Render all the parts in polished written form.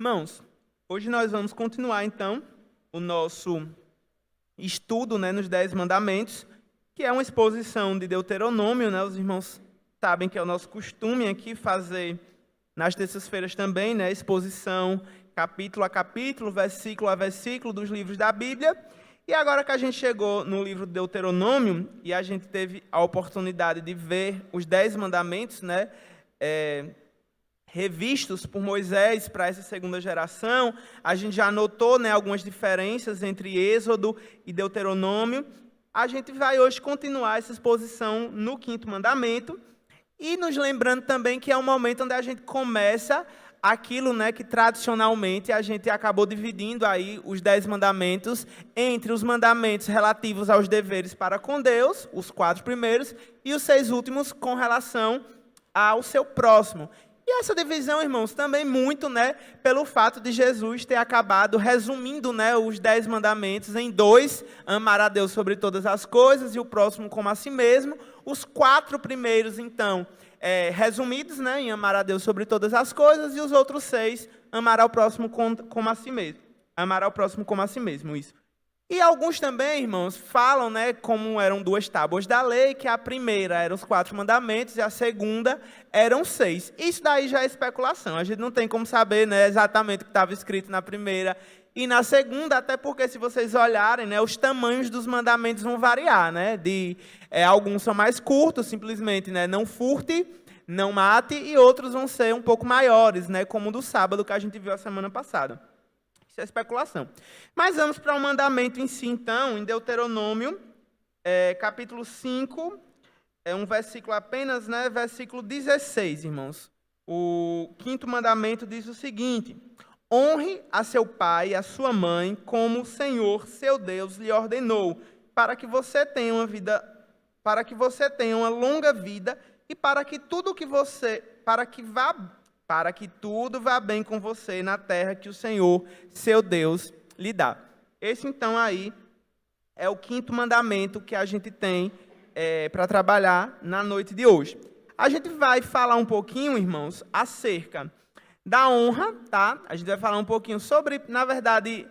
Irmãos, hoje nós vamos continuar, então, o nosso estudo, nos 10 mandamentos, que é uma exposição de Deuteronômio, Os irmãos sabem que é o nosso costume aqui fazer, nas terças-feiras também, exposição capítulo a capítulo, versículo a versículo dos livros da Bíblia. E agora que a gente chegou no livro de Deuteronômio, e a gente teve a oportunidade de ver os 10 mandamentos, revistos por Moisés para essa segunda geração, a gente já notou algumas diferenças entre Êxodo e Deuteronômio. A gente vai hoje continuar essa exposição no 5º mandamento, e nos lembrando também que é um momento onde a gente começa aquilo que tradicionalmente a gente acabou dividindo aí os 10 mandamentos entre os mandamentos relativos aos deveres para com Deus, os 4 primeiros, e os 6 últimos com relação ao seu próximo. E essa divisão, irmãos, também muito pelo fato de Jesus ter acabado resumindo os 10 mandamentos em 2, amar a Deus sobre todas as coisas e o próximo como a si mesmo. Os 4 primeiros, então, resumidos em amar a Deus sobre todas as coisas, e os outros 6, amar ao próximo como a si mesmo. Amar ao próximo como a si mesmo, isso. E alguns também, irmãos, falam, como eram 2 tábuas da lei, que a primeira eram os 4 mandamentos e a segunda eram 6. Isso daí já é especulação. A gente não tem como saber exatamente o que estava escrito na primeira e na segunda, até porque se vocês olharem, os tamanhos dos mandamentos vão variar, alguns são mais curtos, simplesmente, não furte, não mate, e outros vão ser um pouco maiores, como o do sábado que a gente viu a semana passada. Isso é especulação. Mas vamos para o mandamento em si, então, em Deuteronômio, capítulo 5, um versículo apenas, versículo 16, irmãos. O 5º mandamento diz o seguinte: honre a seu pai e a sua mãe como o Senhor, seu Deus, lhe ordenou, para que você tenha uma longa vida e para que tudo vá bem com você na terra que o Senhor, seu Deus, lhe dá. Esse, então, aí é o 5º mandamento que a gente tem para trabalhar na noite de hoje. A gente vai falar um pouquinho, irmãos, acerca da honra, tá? A gente vai falar um pouquinho sobre, na verdade,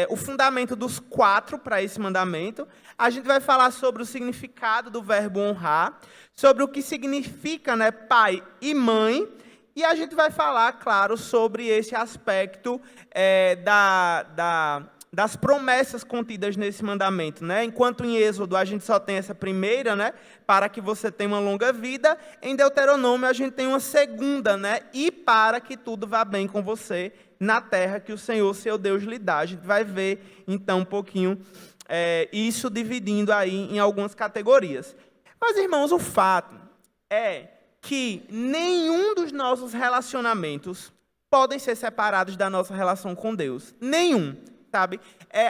o fundamento dos 4 para esse mandamento. A gente vai falar sobre o significado do verbo honrar, sobre o que significa, pai e mãe. E a gente vai falar, claro, sobre esse aspecto das promessas contidas nesse mandamento. Enquanto em Êxodo a gente só tem essa primeira, para que você tenha uma longa vida, em Deuteronômio a gente tem uma segunda, e para que tudo vá bem com você na terra que o Senhor, seu Deus, lhe dá. A gente vai ver, então, um pouquinho isso dividindo aí em algumas categorias. Mas, irmãos, o fato é que nenhum dos nossos relacionamentos podem ser separados da nossa relação com Deus. Nenhum, sabe?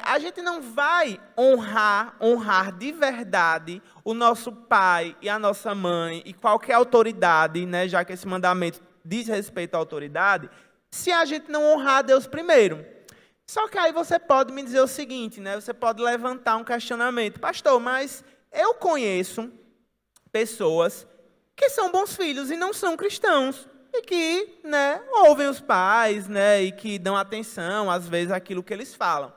A gente não vai honrar de verdade o nosso pai e a nossa mãe e qualquer autoridade, já que esse mandamento diz respeito à autoridade, se a gente não honrar a Deus primeiro. Só que aí você pode me dizer o seguinte, você pode levantar um questionamento: pastor, mas eu conheço pessoas que são bons filhos e não são cristãos, e que ouvem os pais, e que dão atenção, às vezes, àquilo que eles falam.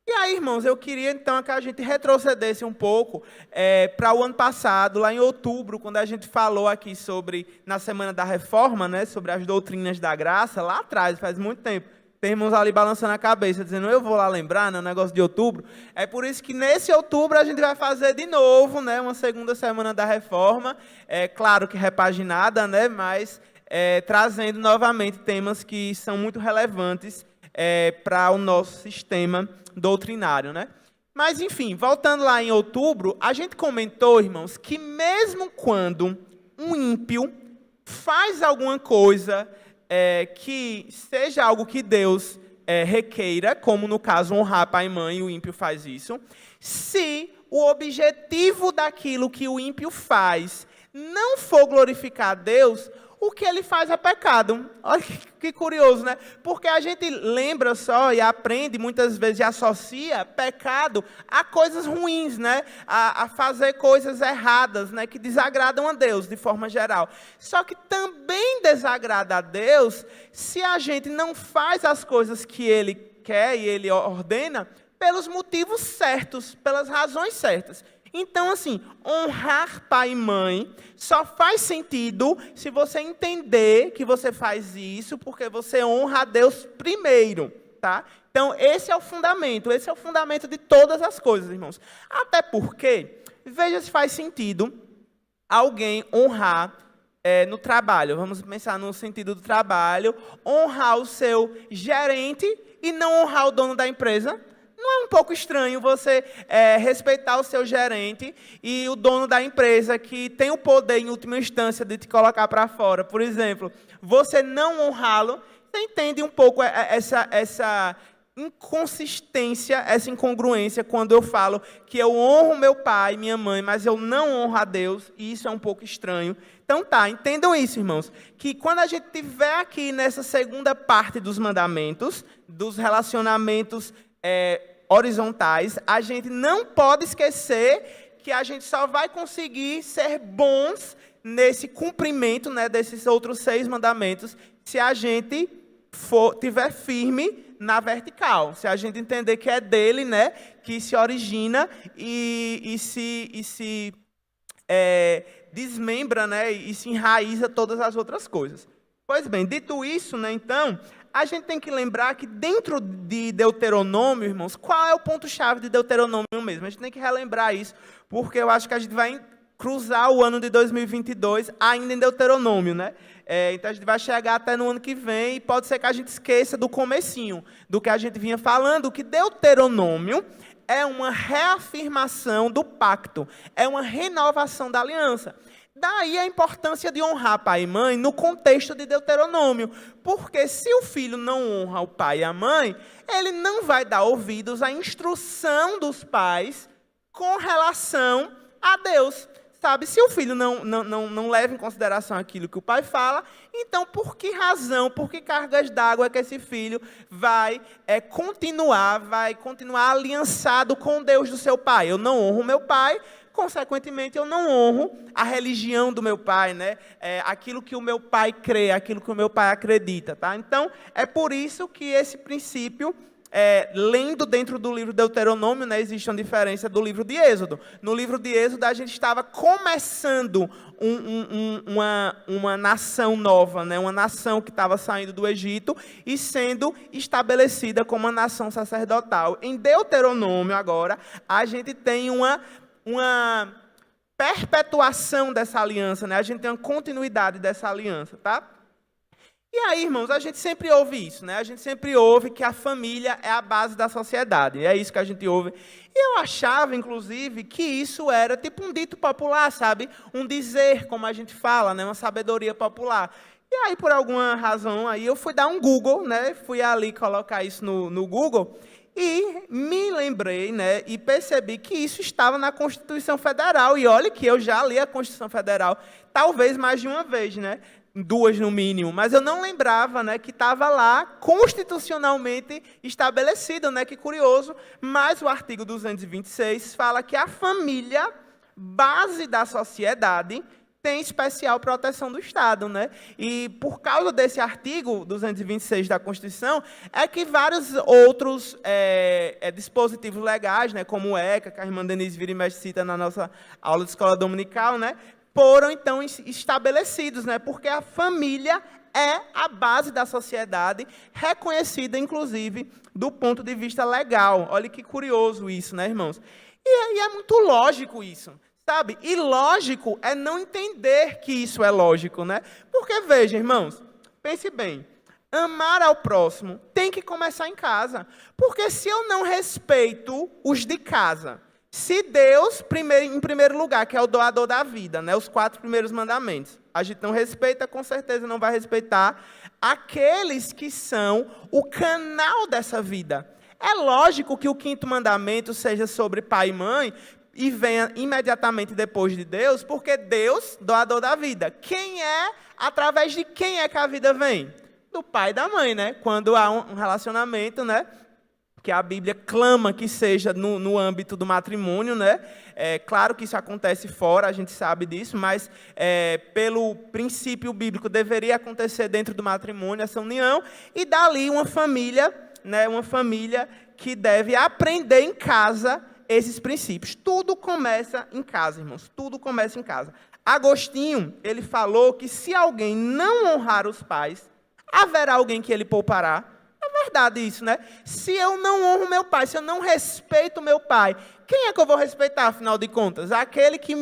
E aí, irmãos, eu queria, então, que a gente retrocedesse um pouco para o ano passado, lá em outubro, quando a gente falou aqui sobre, na Semana da Reforma, sobre as doutrinas da graça, lá atrás, faz muito tempo. Tem irmãos ali balançando a cabeça, dizendo: eu vou lá lembrar, no negócio de outubro. É por isso que nesse outubro a gente vai fazer de novo, uma segunda Semana da Reforma. Claro que repaginada, mas trazendo novamente temas que são muito relevantes para o nosso sistema doutrinário, Mas, enfim, voltando lá em outubro, a gente comentou, irmãos, que mesmo quando um ímpio faz alguma coisa que seja algo que Deus requeira, como no caso honrar pai e mãe, o ímpio faz isso, se o objetivo daquilo que o ímpio faz não for glorificar a Deus, o que ele faz é pecado. Olha que curioso, né? Porque a gente lembra só e aprende, muitas vezes, e associa pecado a coisas ruins, né? A fazer coisas erradas, né? Que desagradam a Deus, de forma geral. Só que também desagrada a Deus se a gente não faz as coisas que Ele quer e Ele ordena pelos motivos certos, pelas razões certas. Então, assim, honrar pai e mãe só faz sentido se você entender que você faz isso porque você honra a Deus primeiro, tá? Então, esse é o fundamento de todas as coisas, irmãos. Até porque, veja se faz sentido alguém honrar no trabalho, vamos pensar no sentido do trabalho, honrar o seu gerente e não honrar o dono da empresa. Não é um pouco estranho você respeitar o seu gerente e o dono da empresa que tem o poder, em última instância, de te colocar para fora? Por exemplo, você não honrá-lo, você entende um pouco essa inconsistência, essa incongruência, quando eu falo que eu honro meu pai e minha mãe, mas eu não honro a Deus, e isso é um pouco estranho. Então tá, entendam isso, irmãos, que quando a gente estiver aqui nessa segunda parte dos mandamentos, dos relacionamentos horizontais, a gente não pode esquecer que a gente só vai conseguir ser bons nesse cumprimento, né, desses outros 6 mandamentos se a gente tiver firme na vertical, se a gente entender que é dele, né, que se origina e se desmembra, né, e se enraiza todas as outras coisas. Pois bem, dito isso, né, então, a gente tem que lembrar que dentro de Deuteronômio, irmãos, qual é o ponto-chave de Deuteronômio mesmo? A gente tem que relembrar isso, porque eu acho que a gente vai cruzar o ano de 2022 ainda em Deuteronômio, né? Então a gente vai chegar até no ano que vem e pode ser que a gente esqueça do comecinho, do que a gente vinha falando, que Deuteronômio é uma reafirmação do pacto, é uma renovação da aliança. Daí a importância de honrar pai e mãe no contexto de Deuteronômio, porque se o filho não honra o pai e a mãe, ele não vai dar ouvidos à instrução dos pais com relação a Deus. Sabe, se o filho não leva em consideração aquilo que o pai fala, então por que razão, por que cargas d'água é que esse filho vai continuar aliançado com Deus do seu pai? Eu não honro meu pai, consequentemente, eu não honro a religião do meu pai, né? Aquilo que o meu pai crê, aquilo que o meu pai acredita, tá? Então, é por isso que esse princípio, lendo dentro do livro de Deuteronômio, né, existe uma diferença do livro de Êxodo. No livro de Êxodo, a gente estava começando uma nação nova, né? Uma nação que estava saindo do Egito e sendo estabelecida como uma nação sacerdotal. Em Deuteronômio, agora, a gente tem uma perpetuação dessa aliança, né? A gente tem uma continuidade dessa aliança, tá? E aí, irmãos, a gente sempre ouve isso, né? A gente sempre ouve que a família é a base da sociedade. É isso que a gente ouve. E eu achava, inclusive, que isso era tipo um dito popular, sabe? Um dizer, como a gente fala, né? Uma sabedoria popular. E aí, por alguma razão, aí eu fui dar um Google, né? Fui ali colocar isso no Google. E me lembrei, né, e percebi que isso estava na Constituição Federal. E olha que eu já li a Constituição Federal, talvez mais de uma vez, né, 2 no mínimo. Mas eu não lembrava, né, que estava lá constitucionalmente estabelecido, né, que curioso. Mas o artigo 226 fala que a família, base da sociedade, tem especial proteção do Estado, né? E por causa desse artigo 226 da Constituição, é que vários outros dispositivos legais, né, como o ECA, que a irmã Denise vira e mexe cita na nossa aula de escola dominical, né, foram então estabelecidos, né, porque a família é a base da sociedade, reconhecida, inclusive, do ponto de vista legal. Olha que curioso isso, né, irmãos? E é muito lógico isso. Sabe? E lógico é não entender que isso é lógico, né? Porque, veja, irmãos, pense bem, amar ao próximo tem que começar em casa. Porque se eu não respeito os de casa, se Deus, em primeiro lugar, que é o doador da vida, né? Os 4 primeiros mandamentos, a gente não respeita, com certeza não vai respeitar aqueles que são o canal dessa vida. É lógico que o 5º mandamento seja sobre pai e mãe, e venha imediatamente depois de Deus, porque Deus, doador da vida. Quem é Através de quem é que a vida vem? Do pai e da mãe, né? Quando há um relacionamento, né? Que a Bíblia clama que seja no âmbito do matrimônio, né? É claro que isso acontece fora, a gente sabe disso, mas pelo princípio bíblico deveria acontecer dentro do matrimônio essa união, e dali uma família, né? Uma família que deve aprender em casa esses princípios. Tudo começa em casa, irmãos, tudo começa em casa. Agostinho, ele falou que se alguém não honrar os pais, haverá alguém que ele poupará. É verdade isso, né? Se eu não honro meu pai, se eu não respeito meu pai, quem é que eu vou respeitar, afinal de contas? Aquele que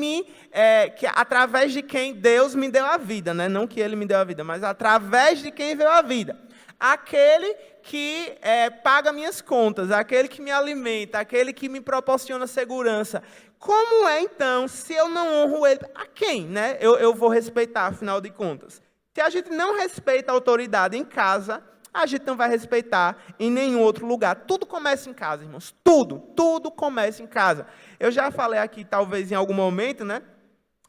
através de quem Deus me deu a vida, né? Não que ele me deu a vida, mas através de quem veio a vida. Aquele que paga minhas contas, aquele que me alimenta, aquele que me proporciona segurança. Como é, então, se eu não honro ele, a quem, né? Eu vou respeitar, afinal de contas? Se a gente não respeita a autoridade em casa, a gente não vai respeitar em nenhum outro lugar. Tudo começa em casa, irmãos. Tudo começa em casa. Eu já falei aqui, talvez, em algum momento, né?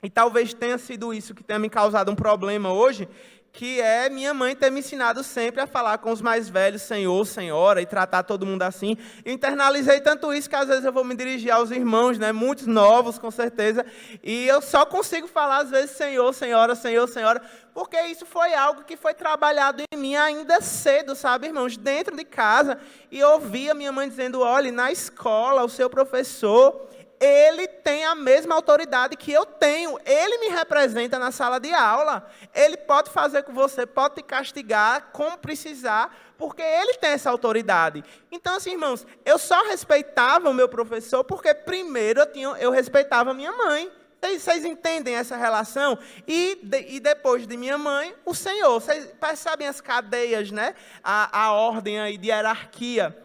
E talvez tenha sido isso que tenha me causado um problema hoje, que é minha mãe ter me ensinado sempre a falar com os mais velhos, senhor, senhora, e tratar todo mundo assim. Eu internalizei tanto isso que às vezes eu vou me dirigir aos irmãos, né, muitos novos, com certeza, e eu só consigo falar às vezes senhor, senhora, porque isso foi algo que foi trabalhado em mim ainda cedo, sabe, irmãos, dentro de casa, e eu ouvia minha mãe dizendo, olha, na escola, o seu professor, ele tem a mesma autoridade que eu tenho. Ele me representa na sala de aula. Ele pode fazer com você, pode te castigar como precisar, porque ele tem essa autoridade. Então, assim, irmãos, eu só respeitava o meu professor porque primeiro eu respeitava a minha mãe. Vocês entendem essa relação? E depois de minha mãe, o Senhor. Vocês percebem as cadeias, né? A ordem aí de hierarquia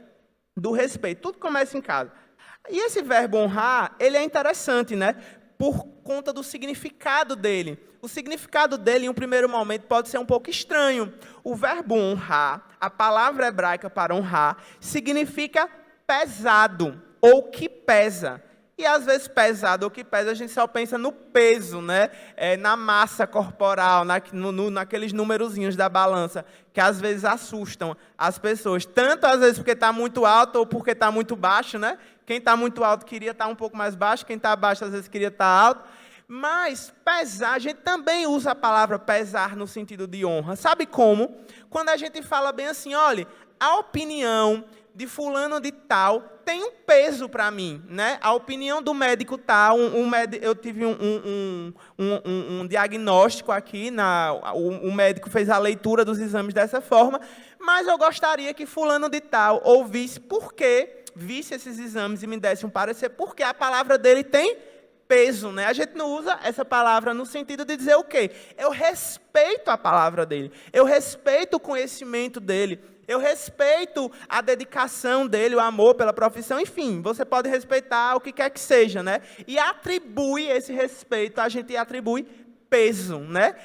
do respeito. Tudo começa em casa. E esse verbo honrar, ele é interessante, né? Por conta do significado dele. O significado dele, em um primeiro momento, pode ser um pouco estranho. O verbo honrar, a palavra hebraica para honrar, significa pesado ou que pesa. E às vezes pesado ou que pesa, a gente só pensa no peso, né? Na massa corporal, naqueles numerozinhos da balança, que às vezes assustam as pessoas. Tanto às vezes porque está muito alto ou porque está muito baixo, né? Quem está muito alto queria estar um pouco mais baixo, quem está baixo às vezes queria estar alto. Mas pesar, a gente também usa a palavra pesar no sentido de honra. Sabe como? Quando a gente fala bem assim, olha, a opinião de fulano de tal tem um peso para mim, né? A opinião do médico tal, eu tive um diagnóstico aqui, o médico fez a leitura dos exames dessa forma, mas eu gostaria que fulano de tal ouvisse visse esses exames e me desse um parecer, porque a palavra dele tem peso, né? A gente não usa essa palavra no sentido de dizer o quê? Eu respeito a palavra dele, eu respeito o conhecimento dele, eu respeito a dedicação dele, o amor pela profissão, enfim, você pode respeitar o que quer que seja, né? E atribui esse respeito, a gente atribui peso, né?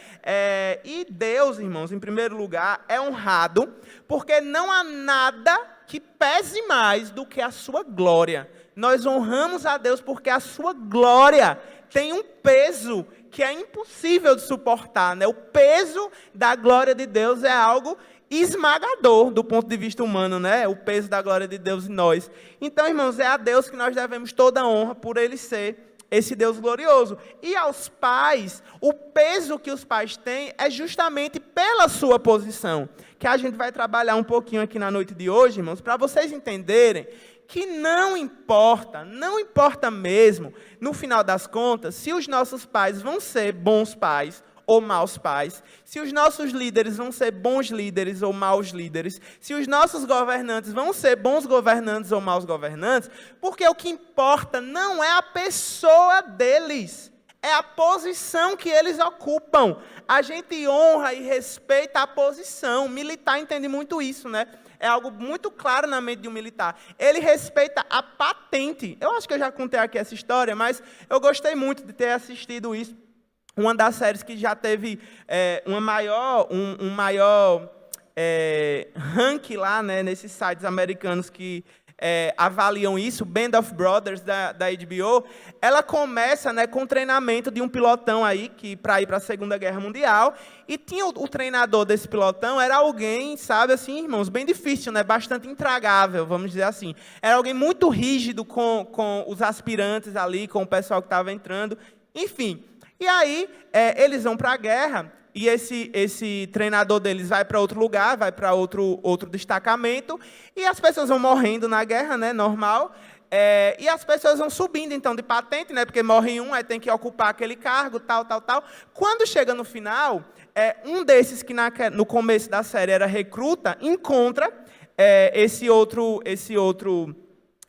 E Deus, irmãos, em primeiro lugar, é honrado, porque não há nada que pese mais do que a sua glória. Nós honramos a Deus porque a sua glória tem um peso que é impossível de suportar, né? O peso da glória de Deus é algo esmagador do ponto de vista humano, né? O peso da glória de Deus em nós. Então, irmãos, é a Deus que nós devemos toda a honra por Ele ser esse Deus glorioso. E aos pais, o peso que os pais têm é justamente pela sua posição, que a gente vai trabalhar um pouquinho aqui na noite de hoje, irmãos, para vocês entenderem que não importa mesmo, no final das contas, se os nossos pais vão ser bons pais ou maus pais, se os nossos líderes vão ser bons líderes ou maus líderes, se os nossos governantes vão ser bons governantes ou maus governantes, porque o que importa não é a pessoa deles, é a posição que eles ocupam. A gente honra e respeita a posição. Militar entende muito isso, né? É algo muito claro na mente de um militar. Ele respeita a patente. Eu acho que eu já contei aqui essa história, mas eu gostei muito de ter assistido isso. Uma das séries que já teve um maior ranking lá, né, nesses sites americanos que avaliam isso, Band of Brothers da HBO, ela começa, né, com o treinamento de um pilotão aí para ir para a Segunda Guerra Mundial, e tinha o treinador desse pilotão, era alguém, sabe, assim, irmãos, bem difícil, né, bastante intragável, vamos dizer assim. Era alguém muito rígido com os aspirantes ali, com o pessoal que estava entrando, enfim. E aí, eles vão para a guerra, e esse treinador deles vai para outro lugar, vai para outro destacamento, e as pessoas vão morrendo na guerra, né, normal, e as pessoas vão subindo, então, de patente, né, porque morre um, aí tem que ocupar aquele cargo, tal. Quando chega no final, um desses que no começo da série era recruta, encontra esse outro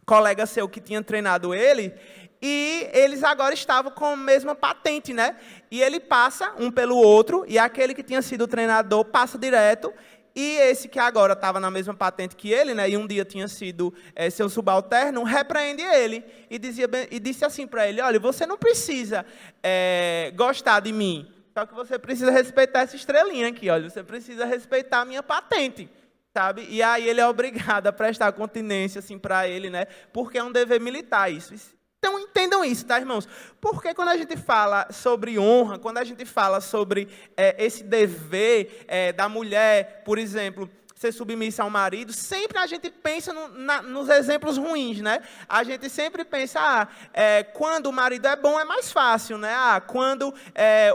colega seu que tinha treinado ele, e eles agora estavam com a mesma patente, né? E ele passa um pelo outro, e aquele que tinha sido o treinador passa direto, e esse que agora estava na mesma patente que ele, né? E um dia tinha sido seu subalterno, repreende ele e disse assim para ele: olha, você não precisa gostar de mim, só que você precisa respeitar essa estrelinha aqui, olha, você precisa respeitar a minha patente. Sabe? E aí ele é obrigado a prestar continência assim, para ele, né? Porque é um dever militar isso. Então, entendam isso, tá, irmãos? Porque quando a gente fala sobre honra, quando a gente fala sobre esse dever da mulher, por exemplo, ser submissa ao marido, sempre a gente pensa nos exemplos ruins, né? A gente sempre pensa, quando o marido é bom é mais fácil, né? Quando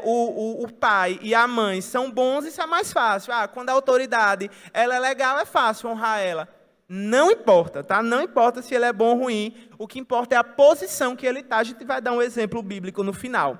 o pai e a mãe são bons, isso é mais fácil. Quando a autoridade ela é legal, é fácil honrar ela. Não importa, tá? Não importa se ele é bom ou ruim, o que importa é a posição que ele está. A gente vai dar um exemplo bíblico no final.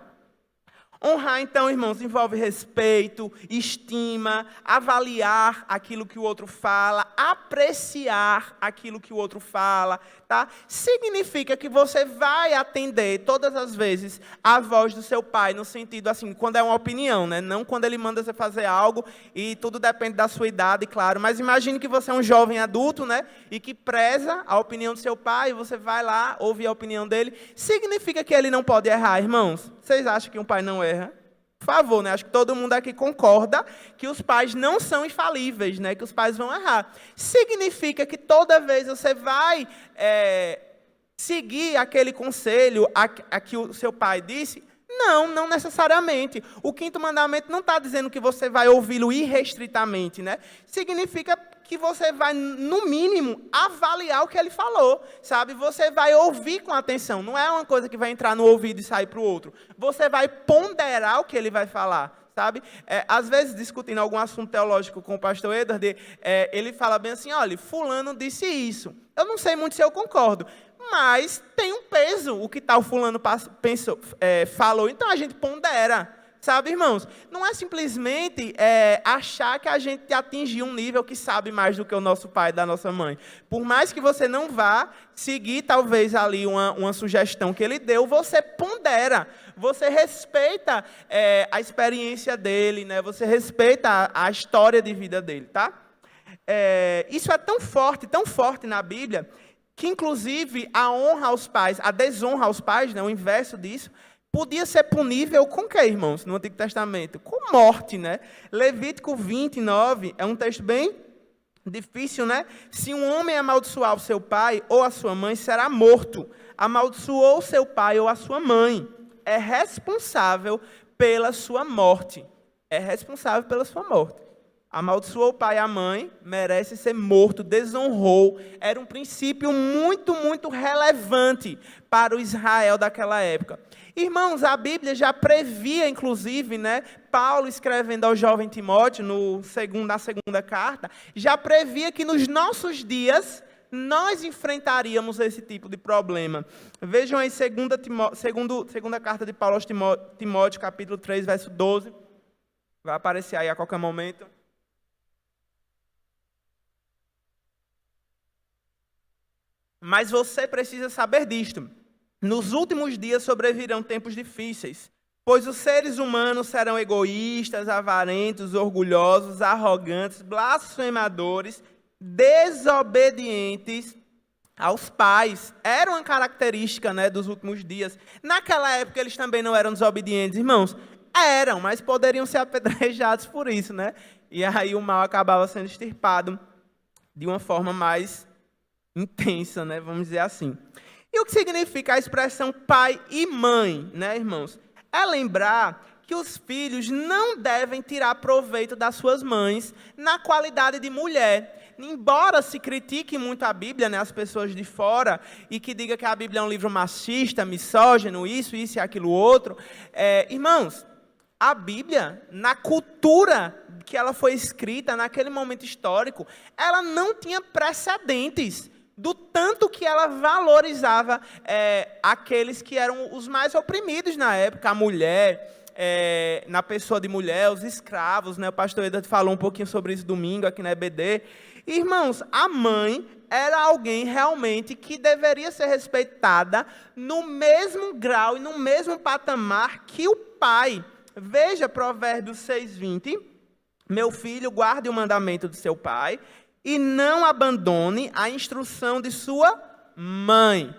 Honrar, então, irmãos, envolve respeito, estima, avaliar aquilo que o outro fala, apreciar aquilo que o outro fala, tá? Significa que você vai atender todas as vezes a voz do seu pai, no sentido assim, quando é uma opinião, né? Não quando ele manda você fazer algo e tudo depende da sua idade, claro. Mas imagine que você é um jovem adulto, né? E que preza a opinião do seu pai, e você vai lá ouvir a opinião dele. Significa que ele não pode errar, irmãos? Vocês acham que um pai não erra? Por favor, né? Acho que todo mundo aqui concorda que os pais não são infalíveis, né? Que os pais vão errar. Significa que toda vez você vai seguir aquele conselho a que o seu pai disse? Não necessariamente. O 5º mandamento não está dizendo que você vai ouvi-lo irrestritamente, né? Significa que você vai, no mínimo, avaliar o que ele falou, sabe? Você vai ouvir com atenção. Não é uma coisa que vai entrar no ouvido e sair para o outro. Você vai ponderar o que ele vai falar, sabe? Às vezes, discutindo algum assunto teológico com o pastor Edward, ele fala bem assim, olha, fulano disse isso. Eu não sei muito se eu concordo, mas tem um peso o que tal fulano falou. Então, a gente pondera. Sabe, irmãos? Não é simplesmente achar que a gente atingiu um nível que sabe mais do que o nosso pai e da nossa mãe. Por mais que você não vá seguir, talvez, ali uma sugestão que ele deu, você pondera. Você respeita a experiência dele, né? Você respeita a história de vida dele, tá? Isso é tão forte na Bíblia, que, inclusive, a honra aos pais, a desonra aos pais, né? O inverso disso, podia ser punível com o quê, irmãos, no Antigo Testamento? Com morte, né? Levítico 29 é um texto bem difícil, né? Se um homem amaldiçoar o seu pai ou a sua mãe, será morto. Amaldiçoou o seu pai ou a sua mãe. É responsável pela sua morte. É responsável pela sua morte. Amaldiçoou o pai e a mãe, merece ser morto, desonrou. Era um princípio muito, muito relevante para o Israel daquela época. Irmãos, a Bíblia já previa, inclusive, né, Paulo escrevendo ao jovem Timóteo, na segunda carta, já previa que nos nossos dias nós enfrentaríamos esse tipo de problema. Vejam aí segunda carta de Paulo aos Timóteo, capítulo 3, verso 12. Vai aparecer aí a qualquer momento. Mas você precisa saber disto. Nos últimos dias sobrevirão tempos difíceis, pois os seres humanos serão egoístas, avarentos, orgulhosos, arrogantes, blasfemadores, desobedientes aos pais. Era uma característica, né, dos últimos dias. Naquela época eles também não eram desobedientes, irmãos. Eram, mas poderiam ser apedrejados por isso, né? E aí o mal acabava sendo extirpado de uma forma mais intensa, né? Vamos dizer assim. E o que significa a expressão pai e mãe, né, irmãos? É lembrar que os filhos não devem tirar proveito das suas mães na qualidade de mulher. Embora se critique muito a Bíblia, né, as pessoas de fora, e que diga que a Bíblia é um livro machista, misógino, isso e aquilo outro, irmãos, a Bíblia, na cultura que ela foi escrita, naquele momento histórico, ela não tinha precedentes do tanto que ela valorizava aqueles que eram os mais oprimidos na época, a mulher, na pessoa de mulher, os escravos, né? O pastor Edward falou um pouquinho sobre isso domingo aqui na EBD. Irmãos, a mãe era alguém realmente que deveria ser respeitada no mesmo grau e no mesmo patamar que o pai. Veja Provérbios 6:20. Meu filho, guarde o mandamento do seu pai e não abandone a instrução de sua mãe.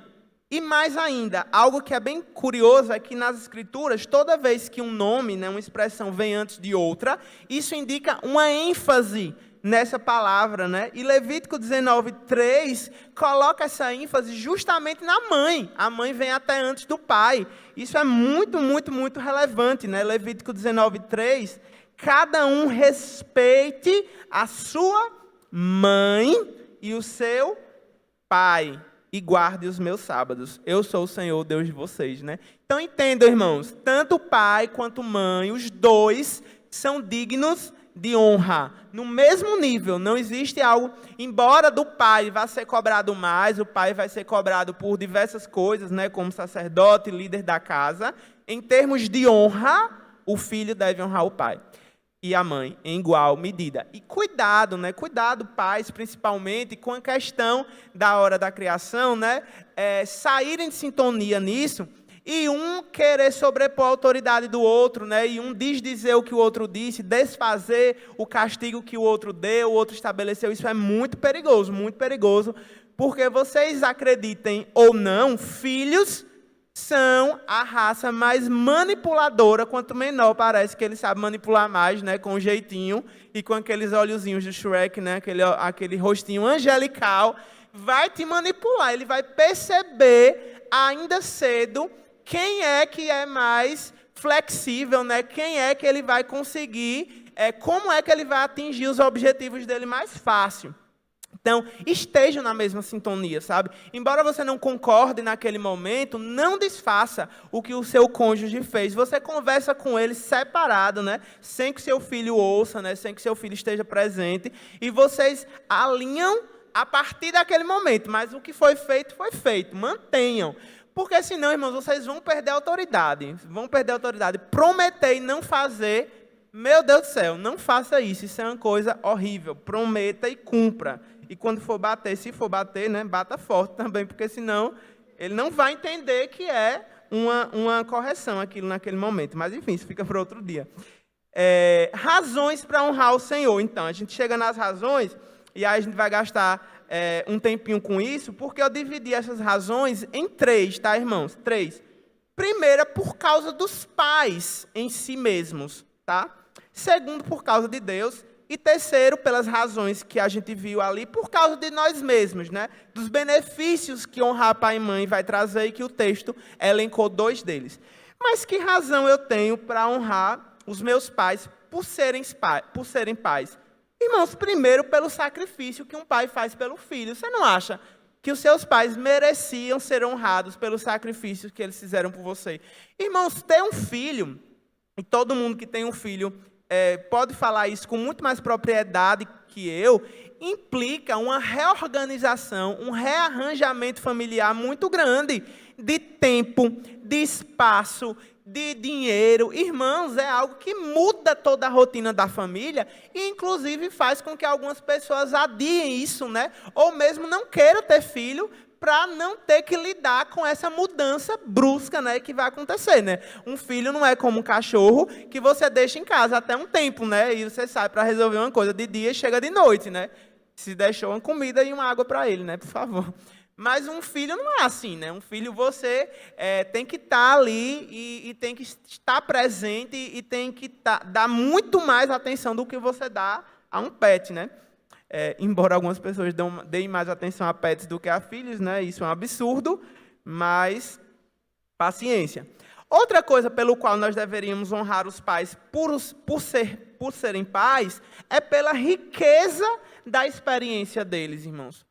E mais ainda, algo que é bem curioso é que nas Escrituras, toda vez que um nome, né, uma expressão vem antes de outra, isso indica uma ênfase nessa palavra, né? E Levítico 19:3 coloca essa ênfase justamente na mãe. A mãe vem até antes do pai. Isso é muito, muito, muito relevante, né? Levítico 19:3, cada um respeite a sua mãe e o seu pai, e guarde os meus sábados. Eu sou o Senhor, Deus de vocês, né? Então entendam, irmãos, tanto o pai quanto a mãe, os dois são dignos de honra, no mesmo nível. Não existe algo, embora do pai vá ser cobrado mais, o pai vai ser cobrado por diversas coisas, né, como sacerdote, líder da casa. Em termos de honra, o filho deve honrar o pai e a mãe em igual medida. E cuidado, né? Cuidado, pais, principalmente, com a questão da hora da criação, né? Saírem de sintonia nisso e um querer sobrepor a autoridade do outro, né? E um desdizer o que o outro disse, desfazer o castigo que o outro deu, o outro estabeleceu. Isso é muito perigoso, porque vocês acreditem ou não, filhos são a raça mais manipuladora. Quanto menor parece que ele sabe manipular mais, né, com um jeitinho e com aqueles olhozinhos de Shrek, né, aquele rostinho angelical, vai te manipular. Ele vai perceber ainda cedo quem é que é mais flexível, né, quem é que ele vai conseguir, como é que ele vai atingir os objetivos dele mais fácil. Então, estejam na mesma sintonia, sabe? Embora você não concorde naquele momento, não desfaça o que o seu cônjuge fez. Você conversa com ele separado, né? Sem que seu filho ouça, né? Sem que seu filho esteja presente. E vocês alinham a partir daquele momento. Mas o que foi feito, foi feito. Mantenham. Porque senão, irmãos, vocês vão perder a autoridade. Vão perder a autoridade. Prometer e não fazer, meu Deus do céu, não faça isso. Isso é uma coisa horrível. Prometa e cumpra. E quando for bater, se for bater, né, bata forte também, porque senão ele não vai entender que é uma correção aquilo naquele momento. Mas, enfim, isso fica para outro dia. Razões para honrar o Senhor. Então, a gente chega nas razões, e aí a gente vai gastar um tempinho com isso, porque eu dividi essas razões em 3, tá, irmãos? 3. Primeira, por causa dos pais em si mesmos, tá? Segundo, por causa de Deus. E terceiro, pelas razões que a gente viu ali, por causa de nós mesmos, né? Dos benefícios que honrar pai e mãe vai trazer, e que o texto elencou 2 deles. Mas que razão eu tenho para honrar os meus pais por serem pais? Irmãos, primeiro, pelo sacrifício que um pai faz pelo filho. Você não acha que os seus pais mereciam ser honrados pelos sacrifícios que eles fizeram por você? Irmãos, ter um filho, e todo mundo que tem um filho pode falar isso com muito mais propriedade que eu, implica uma reorganização, um rearranjamento familiar muito grande, de tempo, de espaço, de dinheiro. Irmãos, é algo que muda toda a rotina da família e, inclusive, faz com que algumas pessoas adiem isso, né? Ou mesmo não queiram ter filho, para não ter que lidar com essa mudança brusca, né, que vai acontecer, né? Um filho não é como um cachorro que você deixa em casa até um tempo, né? E você sai para resolver uma coisa de dia e chega de noite, né? Se deixou uma comida e uma água para ele, né? Por favor. Mas um filho não é assim, né? Um filho você tem que estar ali e tem que estar presente e tem que dar muito mais atenção do que você dá a um pet, né? embora algumas pessoas deem mais atenção a pets do que a filhos, né? Isso é um absurdo, mas paciência. Outra coisa pelo qual nós deveríamos honrar os pais por serem pais é pela riqueza da experiência deles, irmãos.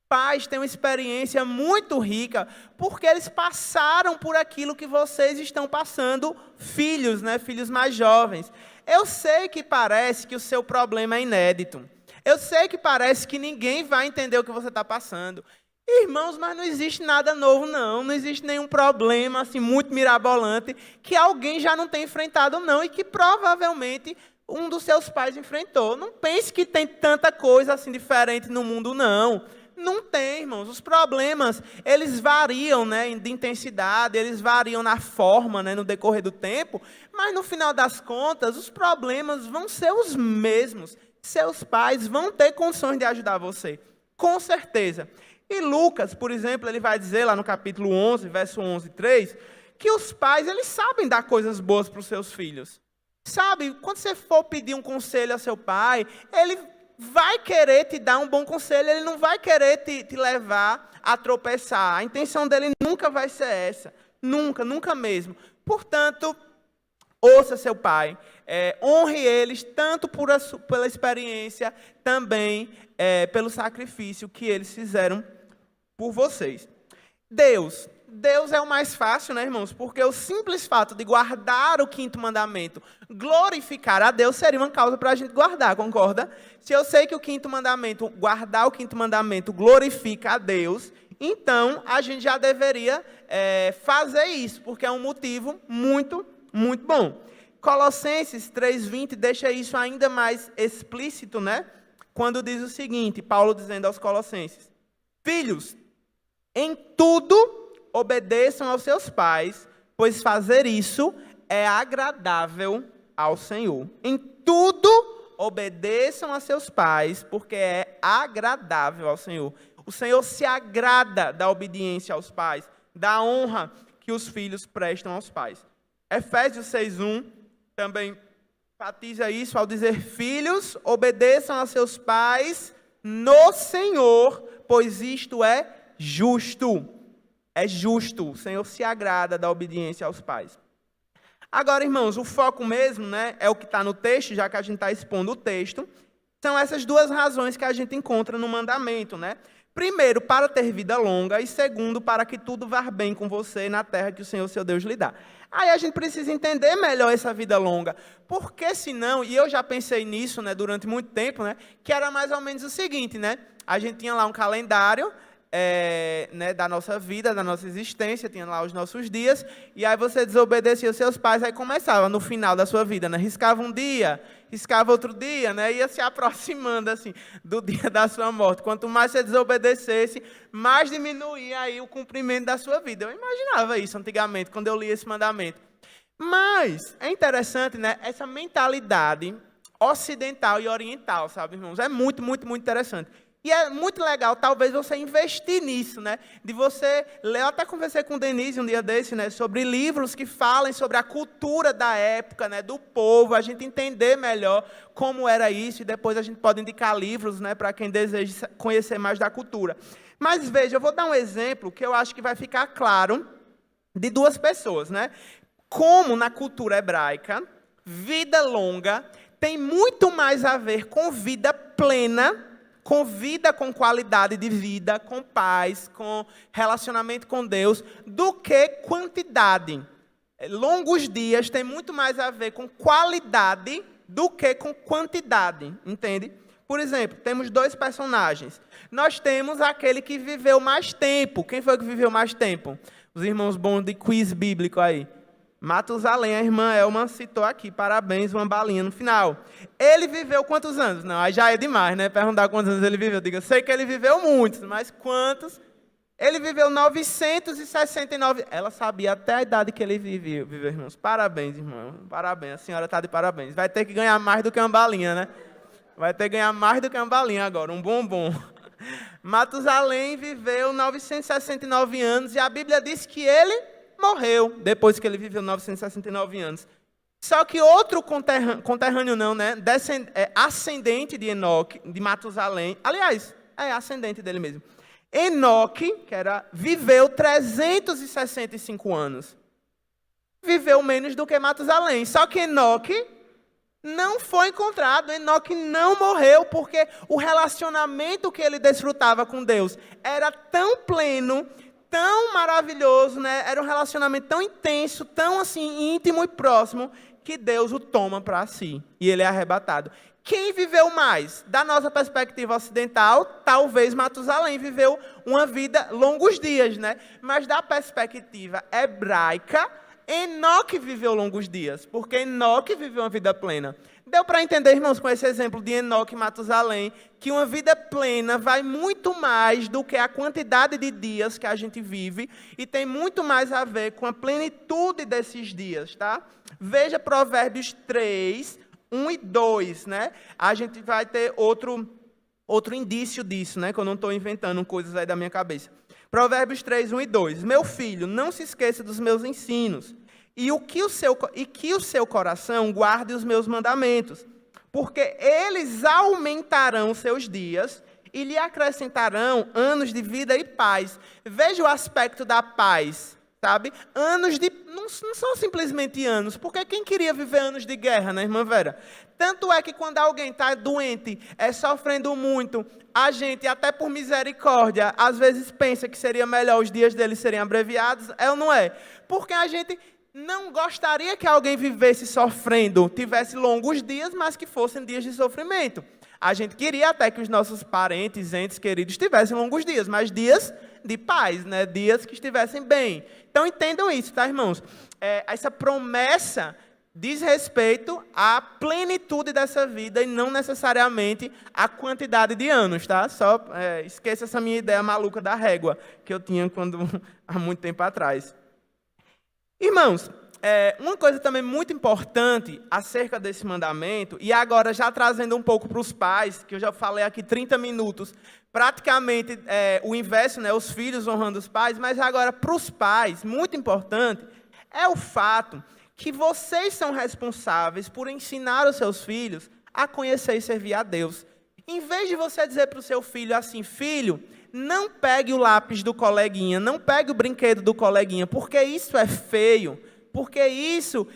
Pais têm uma experiência muito rica porque eles passaram por aquilo que vocês estão passando, filhos, né? Filhos mais jovens. Eu sei que parece que o seu problema é inédito. Eu sei que parece que ninguém vai entender o que você está passando. Irmãos, mas não existe nada novo, não. Não existe nenhum problema assim, muito mirabolante que alguém já não tenha enfrentado, não, e que provavelmente um dos seus pais enfrentou. Não pense que tem tanta coisa assim diferente no mundo, não. Não tem, irmãos. Os problemas, eles variam, né, de intensidade, eles variam na forma, né, no decorrer do tempo, mas no final das contas, os problemas vão ser os mesmos. Seus pais vão ter condições de ajudar você, com certeza. E Lucas, por exemplo, ele vai dizer lá no capítulo 11, verso 11, 3, que os pais, eles sabem dar coisas boas para os seus filhos. Sabe, quando você for pedir um conselho a seu pai, ele vai querer te dar um bom conselho, ele não vai querer te levar a tropeçar. A intenção dele nunca vai ser essa. Nunca, nunca mesmo. Portanto, ouça seu pai, honre eles, tanto pela experiência, também pelo sacrifício que eles fizeram por vocês. Deus é o mais fácil, né, irmãos? Porque o simples fato de guardar o 5º mandamento, glorificar a Deus, seria uma causa para a gente guardar, concorda? Se eu sei que guardar o 5º mandamento glorifica a Deus, então a gente já deveria fazer isso, porque é um motivo muito, muito bom. Colossenses 3:20 deixa isso ainda mais explícito, né? Quando diz o seguinte, Paulo dizendo aos Colossenses: Filhos, em tudo obedeçam aos seus pais, pois fazer isso é agradável ao Senhor. Em tudo obedeçam a seus pais, porque é agradável ao Senhor. O Senhor se agrada da obediência aos pais, da honra que os filhos prestam aos pais. Efésios 6:1 também enfatiza isso ao dizer: Filhos, obedeçam a seus pais no Senhor, pois isto é justo. É justo. O Senhor se agrada da obediência aos pais. Agora, irmãos, o foco mesmo, né, é o que está no texto, já que a gente está expondo o texto. São essas duas razões que a gente encontra no mandamento, né? Primeiro, para ter vida longa, e segundo, para que tudo vá bem com você na terra que o Senhor, seu Deus, lhe dá. Aí a gente precisa entender melhor essa vida longa, porque senão, e eu já pensei nisso, né, durante muito tempo, né, que era mais ou menos o seguinte, né? A gente tinha lá um calendário, né, da nossa vida, da nossa existência, tinha lá os nossos dias, e aí você desobedecia os seus pais, aí começava no final da sua vida, né, riscava um dia, riscava outro dia, né, ia se aproximando assim, do dia da sua morte. Quanto mais você desobedecesse, mais diminuía aí o cumprimento da sua vida. Eu imaginava isso antigamente, quando eu li esse mandamento. Mas é interessante, né, essa mentalidade ocidental e oriental, sabe, irmãos? É muito, muito, muito interessante. E é muito legal, talvez, você investir nisso, né? De você ler. Eu até conversei com o Denise um dia desse, né? Sobre livros que falem sobre a cultura da época, né? Do povo, a gente entender melhor como era isso, e depois a gente pode indicar livros, né? Para quem deseja conhecer mais da cultura. Mas veja, eu vou dar um exemplo que eu acho que vai ficar claro de duas pessoas, né? Como na cultura hebraica, vida longa tem muito mais a ver com vida plena, com vida com qualidade de vida, com paz, com relacionamento com Deus, do que quantidade. Longos dias tem muito mais a ver com qualidade do que com quantidade, entende? Por exemplo, temos dois personagens. Nós temos aquele que viveu mais tempo. Quem foi que viveu mais tempo? Os irmãos bons de quiz bíblico aí. Matusalém, a irmã Elma citou aqui, parabéns, uma balinha no final. Ele viveu quantos anos? Não, aí já é demais, né? Perguntar quantos anos ele viveu. Diga, eu sei que ele viveu muitos, mas quantos? Ele viveu 969. Ela sabia até a idade que ele viveu, irmãos. Parabéns, irmão. Parabéns, a senhora está de parabéns. Vai ter que ganhar mais do que uma balinha, né? Vai ter que ganhar mais do que uma balinha agora, um bombom. Matusalém viveu 969 anos e a Bíblia diz que ele morreu depois que ele viveu 969 anos. Só que outro conterrâneo não, né? Ascendente de Enoque, de Matusalém. Aliás, é ascendente dele mesmo. Enoque, viveu 365 anos. Viveu menos do que Matusalém. Só que Enoque não foi encontrado. Enoque não morreu, porque o relacionamento que ele desfrutava com Deus era tão pleno, tão maravilhoso, né? Era um relacionamento tão intenso, tão assim íntimo e próximo, que Deus o toma para si e ele é arrebatado. Quem viveu mais? Da nossa perspectiva ocidental, talvez Matusalém viveu uma vida, longos dias, né? Mas da perspectiva hebraica, Enoque viveu longos dias, porque Enoque viveu uma vida plena. Deu para entender, irmãos, com esse exemplo de Enoque e Matusalém, que uma vida plena vai muito mais do que a quantidade de dias que a gente vive e tem muito mais a ver com a plenitude desses dias, tá? Veja Provérbios 3, 1 e 2, né? A gente vai ter outro indício disso, né? Que eu não estou inventando coisas aí da minha cabeça. Provérbios 3, 1 e 2. Meu filho, não se esqueça dos meus ensinos, e que o seu coração guarde os meus mandamentos, porque eles aumentarão seus dias e lhe acrescentarão anos de vida e paz. Veja o aspecto da paz, sabe? Anos de... Não são simplesmente anos, porque quem queria viver anos de guerra, né, irmã Vera? Tanto é que quando alguém está doente, sofrendo muito, a gente, até por misericórdia, às vezes pensa que seria melhor os dias dele serem abreviados, é ou não é? Porque a gente não gostaria que alguém vivesse sofrendo, tivesse longos dias, mas que fossem dias de sofrimento. A gente queria até que os nossos parentes, entes queridos, tivessem longos dias, mas dias de paz, né? Dias que estivessem bem. Então, entendam isso, tá, irmãos? Essa promessa diz respeito à plenitude dessa vida e não necessariamente à quantidade de anos, tá? Só esqueça essa minha ideia maluca da régua que eu tinha há muito tempo atrás. Irmãos, uma coisa também muito importante acerca desse mandamento, e agora já trazendo um pouco para os pais, que eu já falei aqui 30 minutos, praticamente o inverso, né, os filhos honrando os pais, mas agora para os pais, muito importante, é o fato que vocês são responsáveis por ensinar os seus filhos a conhecer e servir a Deus. Em vez de você dizer para o seu filho assim, filho, não pegue o lápis do coleguinha, não pegue o brinquedo do coleguinha, porque isso é feio, porque isso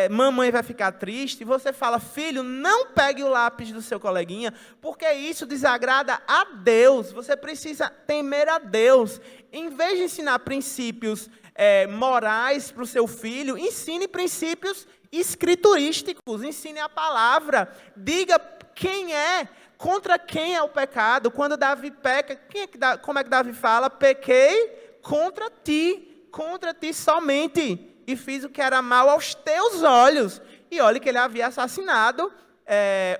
mamãe vai ficar triste. Você fala, filho, não pegue o lápis do seu coleguinha, porque isso desagrada a Deus. Você precisa temer a Deus. Em vez de ensinar princípios morais para o seu filho, ensine princípios escriturísticos, ensine a palavra, diga contra quem é o pecado. Quando Davi peca, como é que Davi fala? Pequei contra ti somente, e fiz o que era mal aos teus olhos. E olhe que ele havia assassinado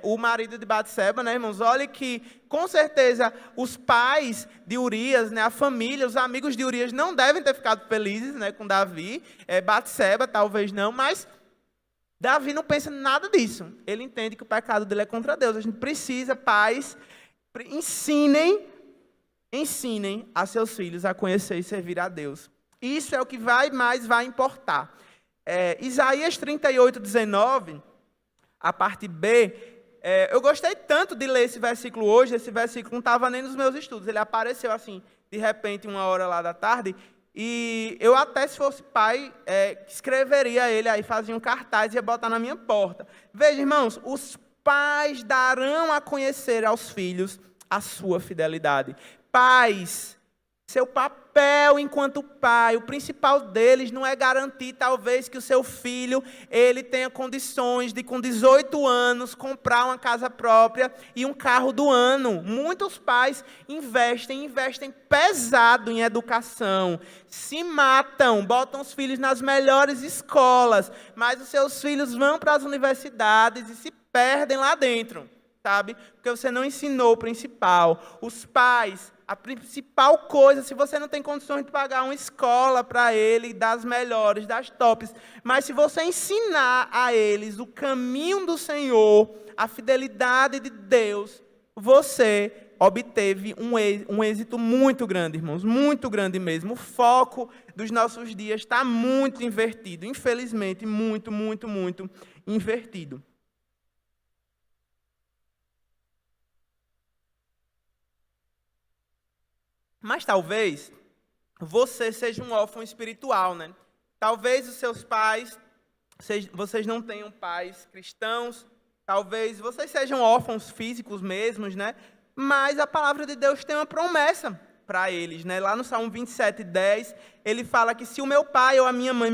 o marido de Batseba, né, irmãos? Olhe que, com certeza, os pais de Urias, né, a família, os amigos de Urias não devem ter ficado felizes, né, com Davi. Batseba, talvez não, mas Davi não pensa nada disso. Ele entende que o pecado dele é contra Deus. A gente precisa, pais, ensinem a seus filhos a conhecer e servir a Deus. Isso é o que mais vai importar. Isaías 38, 19, a parte B, eu gostei tanto de ler esse versículo hoje. Esse versículo não estava nem nos meus estudos, ele apareceu assim, de repente, uma hora lá da tarde, e eu até, se fosse pai, escreveria ele aí, fazia um cartaz e ia botar na minha porta. Veja, irmãos, os pais darão a conhecer aos filhos a sua fidelidade. Pais, seu papel enquanto pai, o principal deles não é garantir, talvez, que o seu filho ele tenha condições de, com 18 anos, comprar uma casa própria e um carro do ano. Muitos pais investem pesado em educação, se matam, botam os filhos nas melhores escolas, mas os seus filhos vão para as universidades e se perdem lá dentro, sabe? Porque você não ensinou o principal. Os pais, a principal coisa, se você não tem condições de pagar uma escola para ele, das melhores, das tops, mas se você ensinar a eles o caminho do Senhor, a fidelidade de Deus, você, obteve um êxito muito grande, irmãos, muito grande mesmo. O foco dos nossos dias está muito invertido, infelizmente, muito, muito, muito invertido. Mas talvez você seja um órfão espiritual, né? Talvez os seus pais, vocês não tenham pais cristãos, talvez vocês sejam órfãos físicos mesmos, né? Mas a palavra de Deus tem uma promessa para eles, né? Lá no Salmo 27:10, ele fala que se o meu pai ou a minha mãe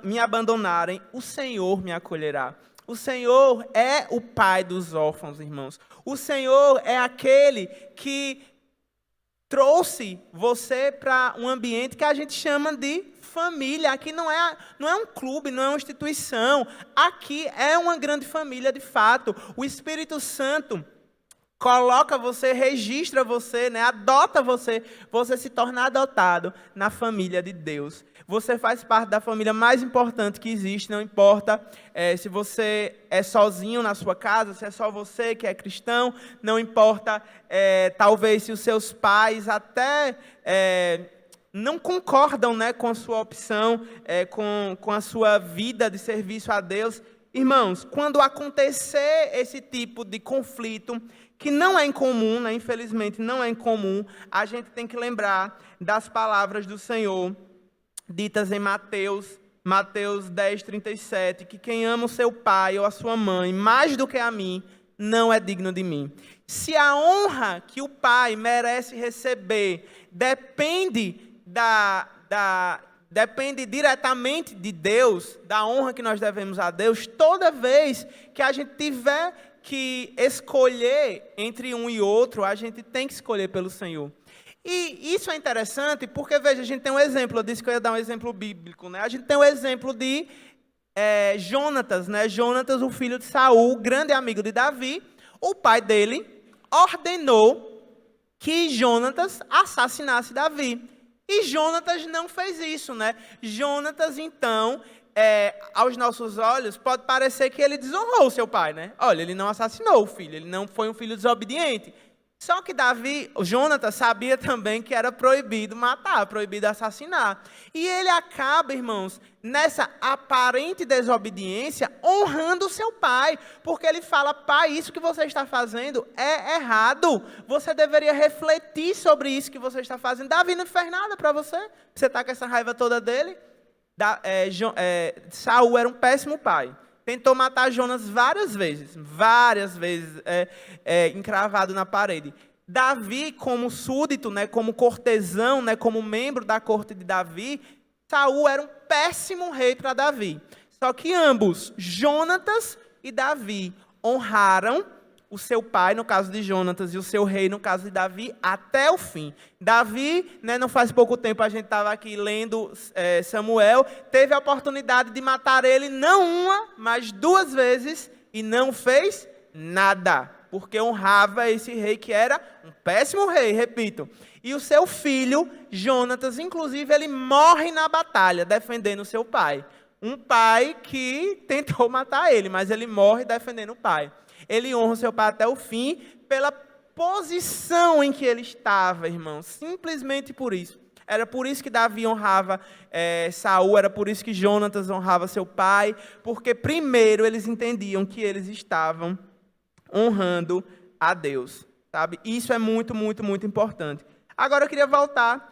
me abandonarem, o Senhor me acolherá. O Senhor é o pai dos órfãos, irmãos. O Senhor é aquele que trouxe você para um ambiente que a gente chama de família. Aqui não é um clube, não é uma instituição. Aqui é uma grande família de fato. O Espírito Santo coloca você, registra você, né? Adota você, você se torna adotado na família de Deus. Você faz parte da família mais importante que existe, não importa se você é sozinho na sua casa, se é só você que é cristão, não importa talvez se os seus pais até não concordam, né, com a sua opção, com a sua vida de serviço a Deus. Irmãos, quando acontecer esse tipo de conflito, que não é incomum, né? Infelizmente não é incomum, a gente tem que lembrar das palavras do Senhor, ditas em Mateus 10:37, que quem ama o seu pai ou a sua mãe mais do que a mim, não é digno de mim. Se a honra que o pai merece receber depende diretamente de Deus, da honra que nós devemos a Deus, toda vez que a gente tiver que escolher entre um e outro, a gente tem que escolher pelo Senhor. E isso é interessante porque, veja, a gente tem um exemplo, eu disse que eu ia dar um exemplo bíblico, né? A gente tem o exemplo de Jonatas, né? Jonatas, o filho de Saul, grande amigo de Davi. O pai dele ordenou que Jonatas assassinasse Davi. E Jonatas não fez isso, né? Jonatas, então, aos nossos olhos, pode parecer que ele desonrou o seu pai, né? Olha, ele não assassinou o filho, ele não foi um filho desobediente. Só que Jonatas sabia também que era proibido matar, proibido assassinar. E ele acaba, irmãos, nessa aparente desobediência, honrando o seu pai. Porque ele fala, pai, isso que você está fazendo é errado. Você deveria refletir sobre isso que você está fazendo. Davi não fez nada para você. Você está com essa raiva toda dele. Saul era um péssimo pai. Tentou matar Jonas várias vezes, encravado na parede. Davi, como súdito, né, como cortesão, né, como membro da corte de Davi, Saul era um péssimo rei para Davi. Só que ambos, Jonatas e Davi, honraram o seu pai, no caso de Jonatas, e o seu rei, no caso de Davi, até o fim. Davi, né, não faz pouco tempo a gente estava aqui lendo Samuel, teve a oportunidade de matar ele, não uma, mas 2 vezes, e não fez nada, porque honrava esse rei que era um péssimo rei, repito. E o seu filho, Jonatas, inclusive, ele morre na batalha, defendendo o seu pai. Um pai que tentou matar ele, mas ele morre defendendo o pai. Ele honra o seu pai até o fim, pela posição em que ele estava, irmão. Simplesmente por isso. Era por isso que Davi honrava Saul, era por isso que Jonatas honrava seu pai, porque primeiro eles entendiam que eles estavam honrando a Deus, sabe? Isso é muito, muito, muito importante. Agora eu queria voltar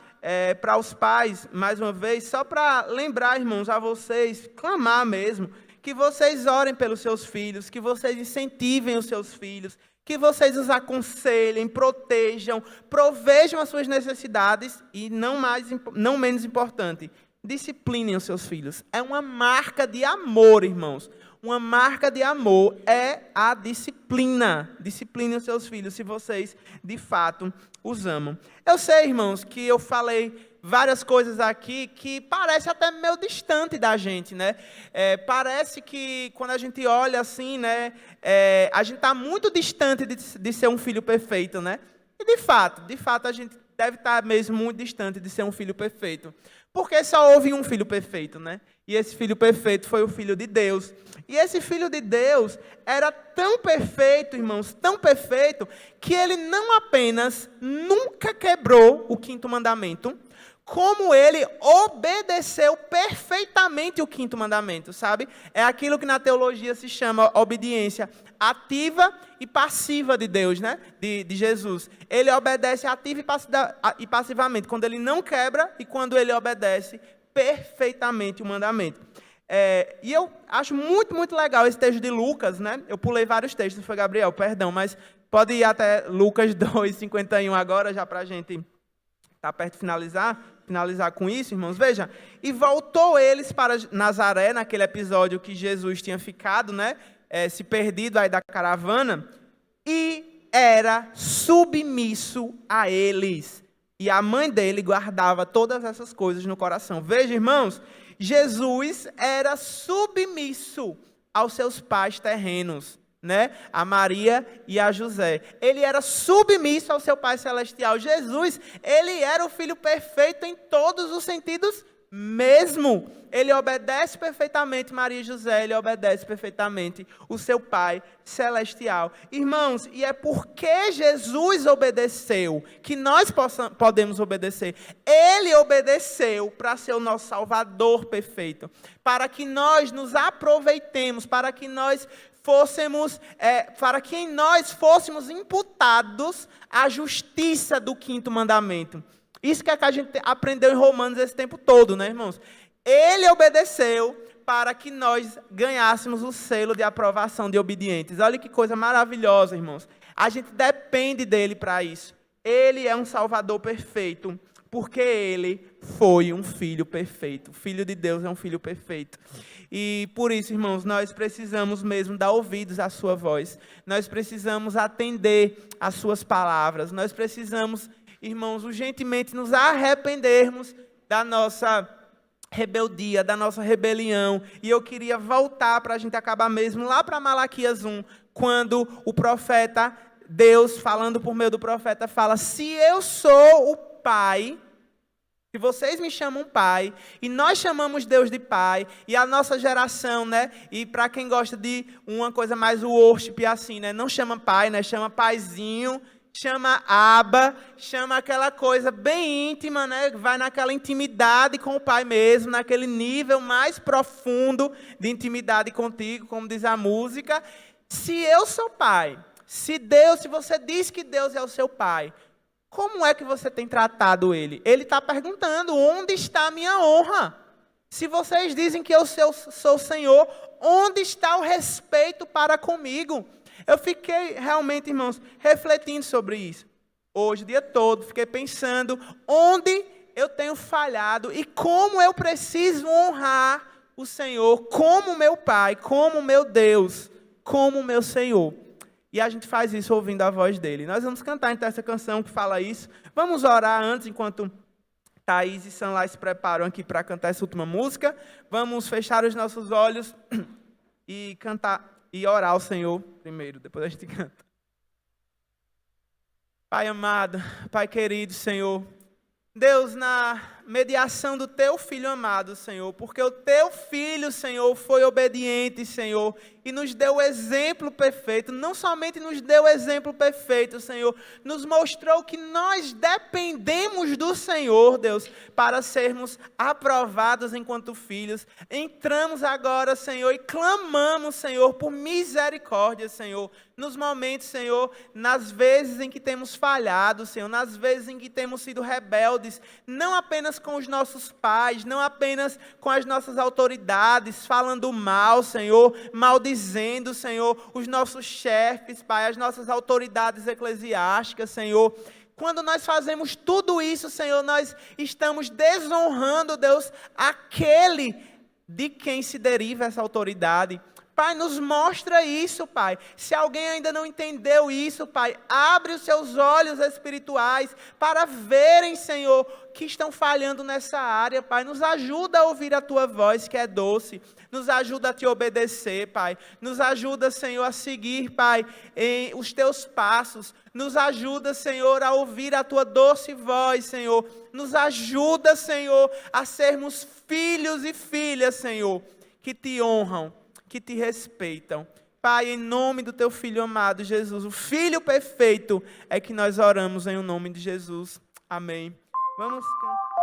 para os pais, mais uma vez, só para lembrar, irmãos, a vocês, clamar mesmo, que vocês orem pelos seus filhos, que vocês incentivem os seus filhos, que vocês os aconselhem, protejam, provejam as suas necessidades e, não menos importante, disciplinem os seus filhos. É uma marca de amor, irmãos. Uma marca de amor é a disciplina. Disciplinem os seus filhos se vocês, de fato, os amam. Eu sei, irmãos, que eu falei várias coisas aqui que parece até meio distante da gente, né? Parece que quando a gente olha assim, né, a gente está muito distante de ser um filho perfeito, né? E de fato, a gente deve estar mesmo muito distante de ser um filho perfeito. Porque só houve um filho perfeito, né? E esse filho perfeito foi o Filho de Deus. E esse Filho de Deus era tão perfeito, irmãos, tão perfeito, que ele não apenas nunca quebrou o 5º mandamento, como ele obedeceu perfeitamente o 5º mandamento, sabe? É aquilo que na teologia se chama obediência ativa e passiva de Deus, né? De Jesus. Ele obedece ativa e passivamente, quando ele não quebra e quando ele obedece perfeitamente o mandamento. E eu acho muito, muito legal esse texto de Lucas, né? Eu pulei vários textos, foi Gabriel, perdão, mas pode ir até Lucas 2:51 agora, já para a gente estar perto de finalizar com isso, irmãos. Veja, e voltou eles para Nazaré, naquele episódio que Jesus tinha ficado, né? Se perdido aí da caravana, e era submisso a eles. E a mãe dele guardava todas essas coisas no coração. Veja, irmãos, Jesus era submisso aos seus pais terrenos, né? A Maria e a José. Ele era submisso ao seu Pai Celestial. Jesus, ele era o Filho perfeito em todos os sentidos mesmo. Ele obedece perfeitamente Maria e José, ele obedece perfeitamente o seu Pai Celestial. Irmãos, e é porque Jesus obedeceu que nós podemos obedecer. Ele obedeceu para ser o nosso Salvador perfeito, para que nós nos aproveitemos, para que nós em nós fôssemos imputados a justiça do 5º mandamento. Isso que a gente aprendeu em Romanos esse tempo todo, né, irmãos? Ele obedeceu para que nós ganhássemos o selo de aprovação de obedientes. Olha que coisa maravilhosa, irmãos. A gente depende dele para isso. Ele é um Salvador perfeito, porque ele foi um Filho perfeito. O Filho de Deus é um Filho perfeito. E por isso, irmãos, nós precisamos mesmo dar ouvidos à sua voz. Nós precisamos atender às suas palavras. Nós precisamos, irmãos, urgentemente nos arrependermos da nossa rebeldia, da nossa rebelião. E eu queria voltar para a gente acabar mesmo lá para Malaquias 1, quando o profeta, Deus falando por meio do profeta, fala: se eu sou o Pai, se vocês me chamam Pai, e nós chamamos Deus de Pai, e a nossa geração, né, e para quem gosta de uma coisa mais worship assim, né, não chama Pai, né, chama Paizinho, chama Abba, chama aquela coisa bem íntima, né? Vai naquela intimidade com o Pai mesmo, naquele nível mais profundo de intimidade contigo, como diz a música. Se eu sou Pai, se você diz que Deus é o seu Pai, como é que você tem tratado Ele? Ele está perguntando: onde está a minha honra? Se vocês dizem que eu sou o Senhor, onde está o respeito para comigo? Eu fiquei realmente, irmãos, refletindo sobre isso. Hoje, o dia todo, fiquei pensando onde eu tenho falhado e como eu preciso honrar o Senhor como meu Pai, como meu Deus, como meu Senhor. E a gente faz isso ouvindo a voz dele. Nós vamos cantar então essa canção que fala isso. Vamos orar antes, enquanto Thaís e Sanlai se preparam aqui para cantar essa última música. Vamos fechar os nossos olhos e cantar e orar ao Senhor primeiro, depois a gente canta. Pai amado, Pai querido, Senhor, Deus, na mediação do Teu Filho amado, Senhor, porque o Teu Filho, Senhor, foi obediente, Senhor, e nos deu o exemplo perfeito. Não somente nos deu o exemplo perfeito, Senhor, nos mostrou que nós dependemos do Senhor, Deus, para sermos aprovados enquanto filhos. Entramos agora, Senhor, e clamamos, Senhor, por misericórdia, Senhor, nos momentos, Senhor, nas vezes em que temos falhado, Senhor, nas vezes em que temos sido rebeldes, não apenas com os nossos pais, não apenas com as nossas autoridades, falando mal, Senhor, maldizendo, Senhor, os nossos chefes, Pai, as nossas autoridades eclesiásticas, Senhor. Quando nós fazemos tudo isso, Senhor, nós estamos desonrando, Deus, aquele de quem se deriva essa autoridade. Pai, nos mostra isso, Pai. Se alguém ainda não entendeu isso, Pai, abre os seus olhos espirituais para verem, Senhor, que estão falhando nessa área, Pai. Nos ajuda a ouvir a Tua voz, que é doce. Nos ajuda a Te obedecer, Pai. Nos ajuda, Senhor, a seguir, Pai, em os Teus passos. Nos ajuda, Senhor, a ouvir a Tua doce voz, Senhor. Nos ajuda, Senhor, a sermos filhos e filhas, Senhor, que Te honram, que Te respeitam. Pai, em nome do Teu Filho amado, Jesus, o Filho perfeito, é que nós oramos em nome de Jesus. Amém. Vamos cantar.